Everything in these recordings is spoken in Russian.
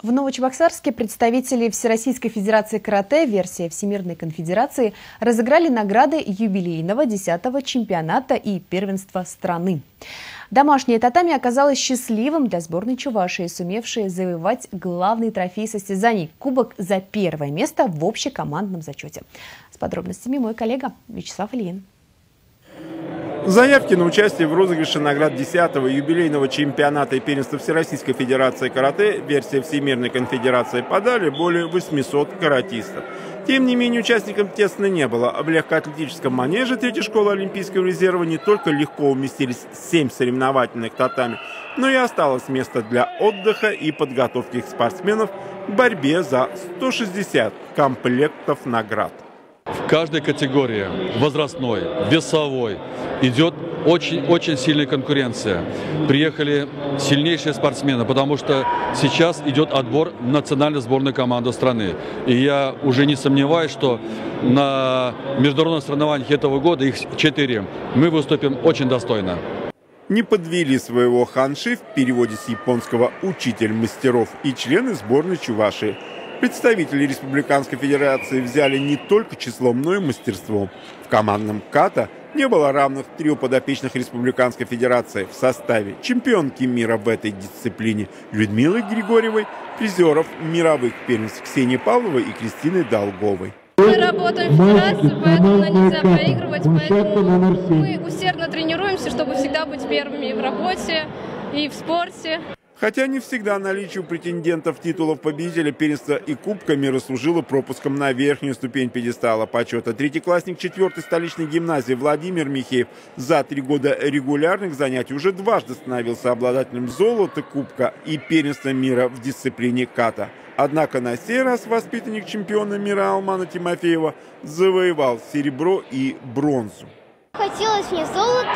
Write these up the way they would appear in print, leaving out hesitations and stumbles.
В Новочебоксарске представители Всероссийской Федерации карате, версия Всемирной конфедерации, разыграли награды юбилейного 10-го чемпионата и первенства страны. Домашнее татами оказалось счастливым для сборной Чувашии, сумевшей завоевать главный трофей состязаний – кубок за первое место в общекомандном зачете. С подробностями мой коллега Вячеслав Ильин. Заявки на участие в розыгрыше наград 10-го юбилейного чемпионата и первенства Всероссийской Федерации карате, версия Всемирной конфедерации, подали более 800 каратистов. Тем не менее, участникам тесно не было. В легкоатлетическом манеже третьей школы Олимпийского резерва не только легко уместились 7 соревновательных татами, но и осталось место для отдыха и подготовки спортсменов к борьбе за 160 комплектов наград. В каждой категории, возрастной, весовой, идет очень сильная конкуренция. Приехали сильнейшие спортсмены, потому что сейчас идет отбор национальной сборной команды страны. И я уже не сомневаюсь, что на международных соревнованиях этого года, их 4, мы выступим очень достойно. Не подвели своего ханши, в переводе с японского «учитель мастеров», и члены сборной Чувашии. Представители Республиканской Федерации взяли не только числом, но и мастерством. В командном ката не было равных трио подопечных Республиканской Федерации в составе чемпионки мира в этой дисциплине Людмилы Григорьевой, призеров мировых первенств Ксении Павловой и Кристины Долговой. Мы работаем в федерации, поэтому нам нельзя проигрывать, поэтому мы усердно тренируемся, чтобы всегда быть первыми и в работе, и в спорте. Хотя не всегда наличие у претендентов титулов победителя первенства и Кубка мира служило пропуском на верхнюю ступень пьедестала почета. Третьеклассник 4-й столичной гимназии Владимир Михеев за 3 года регулярных занятий уже дважды становился обладателем золота Кубка и первенства мира в дисциплине ката. Однако на сей раз воспитанник чемпиона мира Алмана Тимофеева завоевал серебро и бронзу. Хотелось мне золото,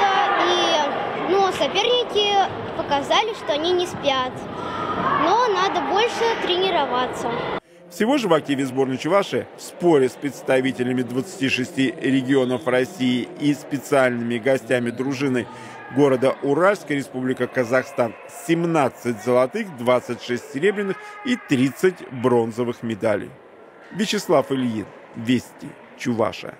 но соперники показали, что они не спят. Но надо больше тренироваться. Всего же в активе сборной Чувашии в споре с представителями 26 регионов России и специальными гостями дружины города Уральская Республика Казахстан 17 золотых, 26 серебряных и 30 бронзовых медалей. Вячеслав Ильин, Вести, Чувашия.